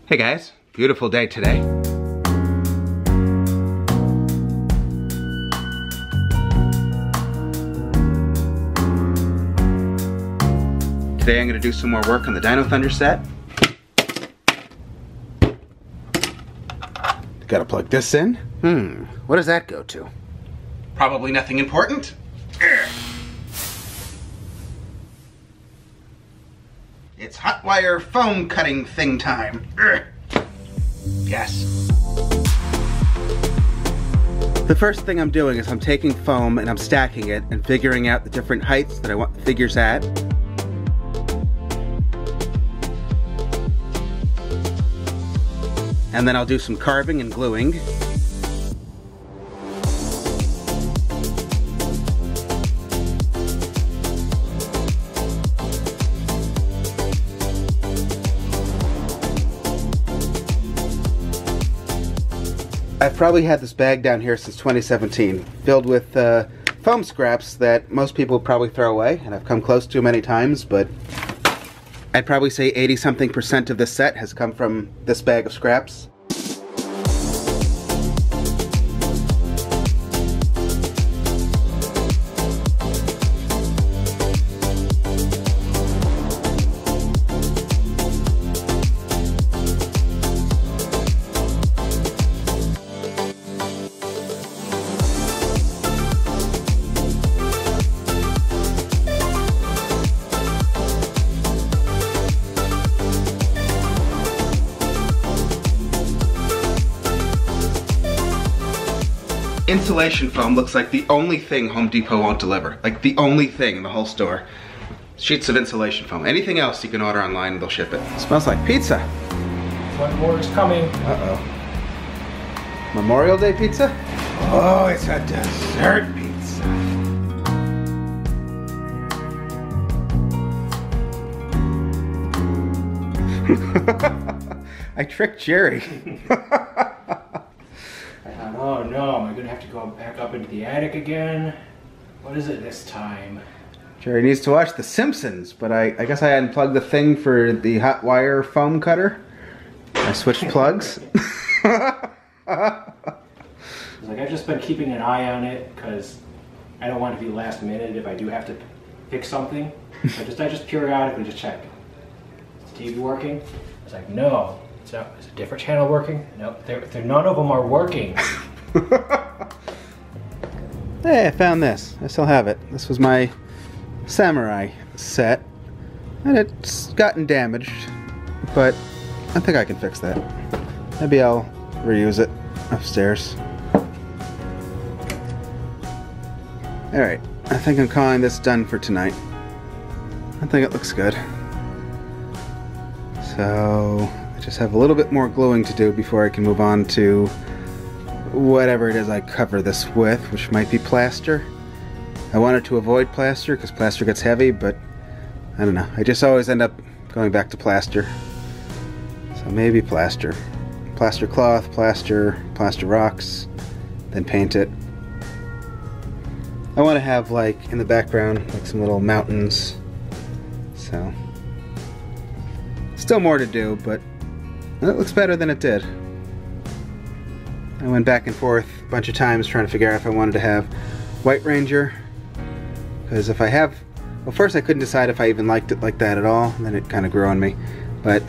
Hey guys, beautiful day today. Today I'm going to do some more work on the Dino Thunder set. Gotta plug this in. What does that go to? Probably nothing important. It's hot wire foam cutting thing time. Yes. The first thing I'm doing is I'm taking foam and I'm stacking it and figuring out the different heights that I want the figures at. And then I'll do some carving and gluing. I've probably had this bag down here since 2017, filled with foam scraps that most people probably throw away, and I've come close to many times, but I'd probably say 80-something% of this set has come from this bag of scraps. Insulation foam looks like the only thing Home Depot won't deliver. Like the only thing in the whole store. Sheets of insulation foam. Anything else you can order online and they'll ship it. It smells like pizza. One more is coming. Uh-oh. Memorial Day pizza? Oh, it's a dessert pizza. I tricked Jerry. Oh no, am I gonna have to go back up into the attic again? What is it this time? Jerry needs to watch The Simpsons, but I guess I unplugged the thing for the hot wire foam cutter. I switched plugs. I've just been keeping an eye on it because I don't want to be last minute if I do have to fix something. I just periodically just check. Is the TV working? It's like, no. Is a different channel working? No, none of them are working. Hey, I found this. I still have it. This was my samurai set, and it's gotten damaged, but I think I can fix that. Maybe I'll reuse it upstairs. Alright, I think I'm calling this done for tonight. I think it looks good. So I just have a little bit more gluing to do before I can move on to whatever it is I cover this with, which might be plaster. I wanted to avoid plaster because plaster gets heavy, but I don't know. I just always end up going back to plaster. So maybe plaster. Plaster cloth, plaster rocks, then paint it. I want to have, like, in the background, like some little mountains. So still more to do, but it looks better than it did. I went back and forth a bunch of times trying to figure out if I wanted to have White Ranger, because if I have, well, first I couldn't decide if I even liked it like that at all, and then it kind of grew on me, but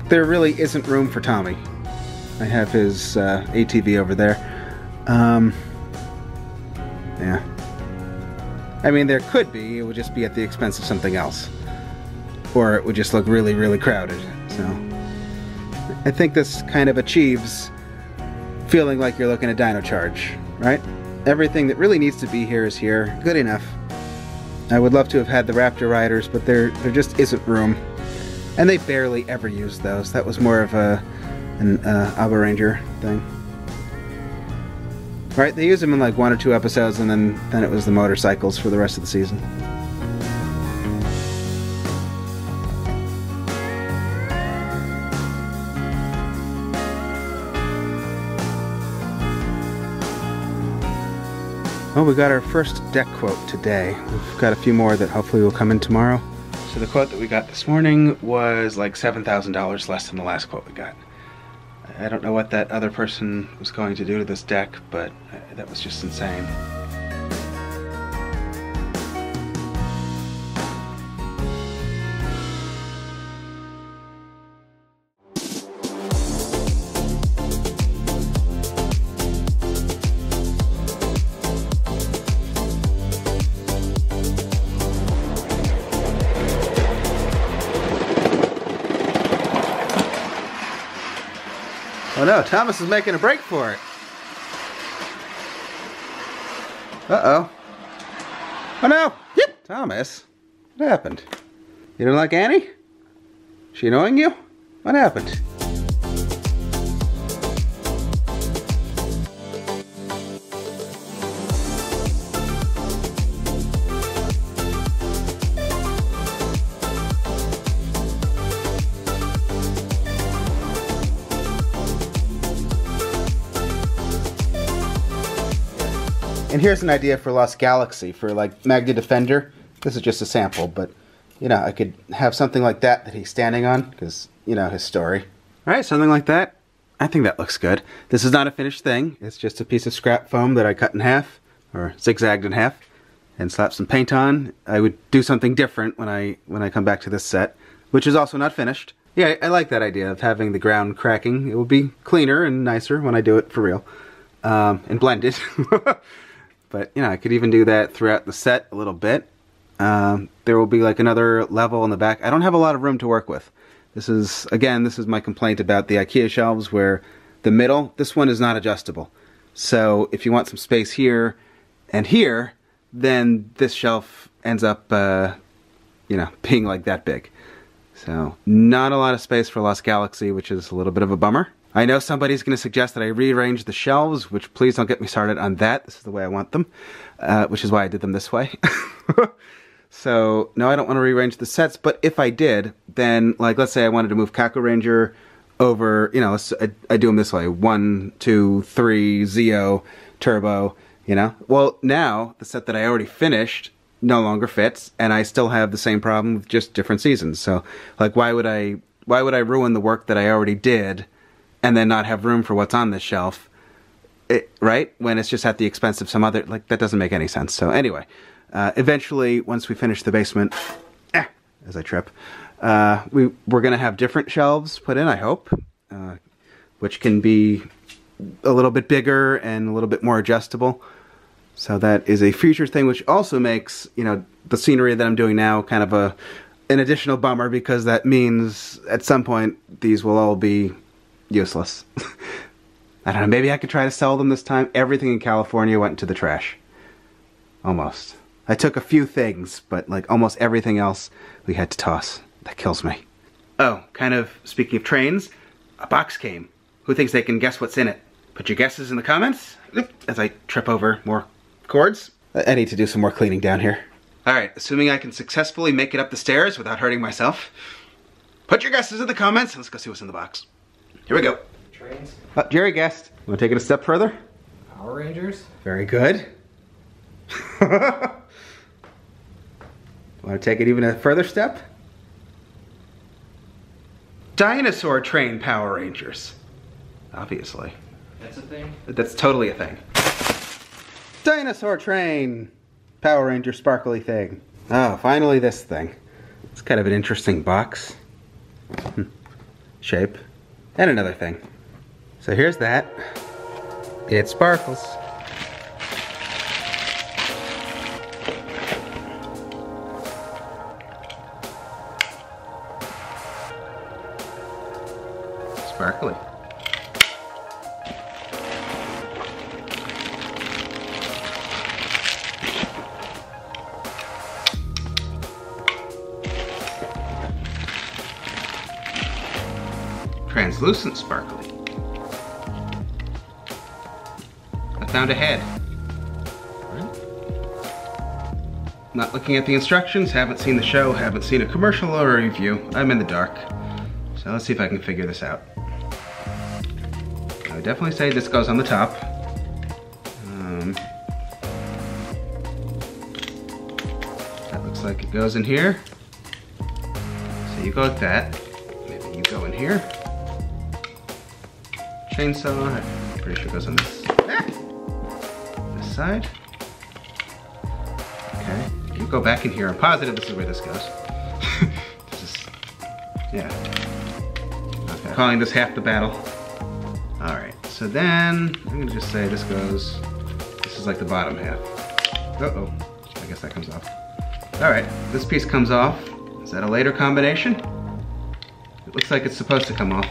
there really isn't room for Tommy. I have his ATV over there. Yeah. I mean, there could be, it would just be at the expense of something else. Or it would just look really, really crowded. So I think this kind of achieves feeling like you're looking at Dino Charge, right? Everything that really needs to be here is here. Good enough. I would love to have had the Raptor Riders, but there just isn't room. And they barely ever use those. That was more of an Abba Ranger thing. Right, they use them in like 1 or 2 episodes, and then it was the motorcycles for the rest of the season. Well, we got our first deck quote today. We've got a few more that hopefully will come in tomorrow. So the quote that we got this morning was like $7,000 less than the last quote we got. I don't know what that other person was going to do to this deck, but that was just insane. Oh no, Thomas is making a break for it. Uh-oh. Oh no! Yep. Thomas, what happened? You don't like Annie? Is she annoying you? What happened? And here's an idea for Lost Galaxy, for like Magna Defender. This is just a sample, but you know, I could have something like that he's standing on, because, you know, his story. Alright, something like that. I think that looks good. This is not a finished thing. It's just a piece of scrap foam that I cut in half, or zigzagged in half, and slapped some paint on. I would do something different when I come back to this set, which is also not finished. Yeah, I like that idea of having the ground cracking. It will be cleaner and nicer when I do it for real. And blended. But, you know, I could even do that throughout the set a little bit. There will be like another level in the back. I don't have a lot of room to work with. This is, again, this is my complaint about the IKEA shelves, where the middle, this one is not adjustable. So if you want some space here and here, then this shelf ends up, you know, being like that big. So not a lot of space for Lost Galaxy, which is a little bit of a bummer. I know somebody's going to suggest that I rearrange the shelves, which please don't get me started on that. This is the way I want them, which is why I did them this way. So, no, I don't want to rearrange the sets, but if I did, then, like, let's say I wanted to move Kako Ranger over, you know, I do them this way, 1, 2, 3, Zeo, Turbo, you know? Well, now, the set that I already finished no longer fits, and I still have the same problem with just different seasons. So, like, why would I ruin the work that I already did and then not have room for what's on this shelf, right? When it's just at the expense of some other, like, that doesn't make any sense. So anyway, eventually, once we finish the basement, as I trip, we're going to have different shelves put in, I hope, which can be a little bit bigger and a little bit more adjustable. So that is a future thing, which also makes, you know, the scenery that I'm doing now kind of an additional bummer, because that means at some point these will all be useless. I don't know, maybe I could try to sell them this time. Everything in California went into the trash. Almost. I took a few things, but like almost everything else we had to toss. That kills me. Oh, kind of speaking of trains, a box came. Who thinks they can guess what's in it? Put your guesses in the comments as I trip over more cords. I need to do some more cleaning down here. Alright, assuming I can successfully make it up the stairs without hurting myself, put your guesses in the comments and let's go see what's in the box. Here we go. Trains. Oh, Jerry guessed. Want to take it a step further? Power Rangers. Very good. Want to take it even a further step? Dinosaur Train Power Rangers. Obviously. That's a thing? That's totally a thing. Dinosaur Train Power Ranger sparkly thing. Oh, finally this thing. It's kind of an interesting box. Shape. And another thing. So here's that. It sparkles. Sparkly. Translucent sparkly. I found a head. Not looking at the instructions, haven't seen the show, haven't seen a commercial or a review. I'm in the dark. So let's see if I can figure this out. I would definitely say this goes on the top. That looks like it goes in here. So you go like that. Maybe you go in here. chainsaw. I'm pretty sure it goes on this, this side. Okay, you go back in here. I'm positive this is where this goes. This is, yeah. Okay, calling this half the battle. All right, so then I'm gonna just say this goes, this is like the bottom half. Uh-oh, I guess that comes off. All right, this piece comes off. Is that a later combination? It looks like it's supposed to come off.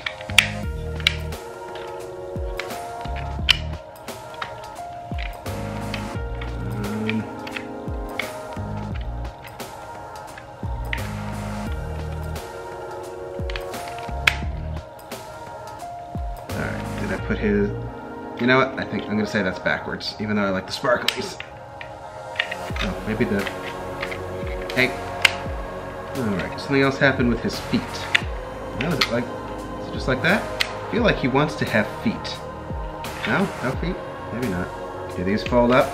Alright, did I put his... You know what? I think I'm gonna say that's backwards, even though I like the sparklies. Oh, maybe the... Hey. Alright, something else happened with his feet. No, is it like... Is it just like that? I feel like he wants to have feet. No? No feet? Maybe not. Do these fold up?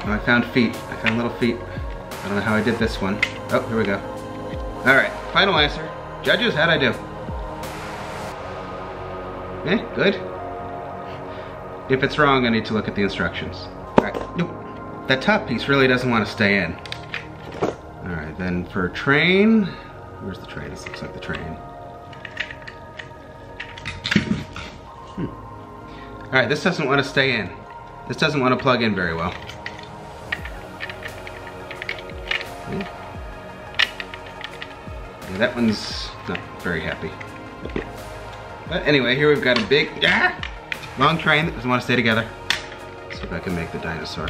Oh, I found feet. I found little feet. I don't know how I did this one. Oh, here we go. Alright, final answer. Judges, how'd I do? Eh, good. If it's wrong, I need to look at the instructions. Alright, nope. That top piece really doesn't want to stay in. Alright, then for train, where's the train? This looks like the train. Alright, this doesn't want to stay in. This doesn't want to plug in very well. Yeah, that one's not very happy. But anyway, here we've got a big, long train that doesn't want to stay together. Let's see if I can make the dinosaur.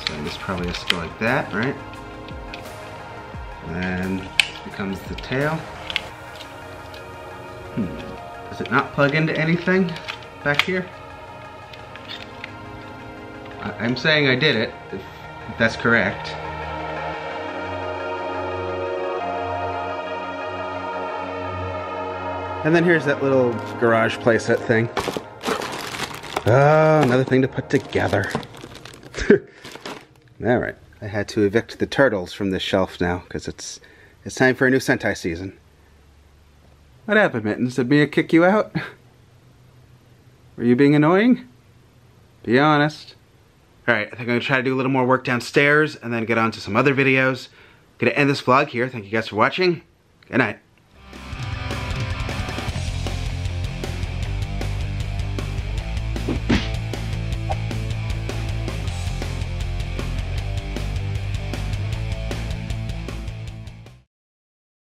So this probably has to go like that, right? And then this becomes the tail. Does it not plug into anything back here? I'm saying I did it, if that's correct. And then here's that little garage playset thing. Oh, another thing to put together. Alright, I had to evict the turtles from this shelf now, because it's time for a new Sentai season. What happened, Mittens? Did Mia kick you out? Were you being annoying? Be honest. Alright, I think I'm going to try to do a little more work downstairs, and then get on to some other videos. Gonna end this vlog here. Thank you guys for watching. Good night.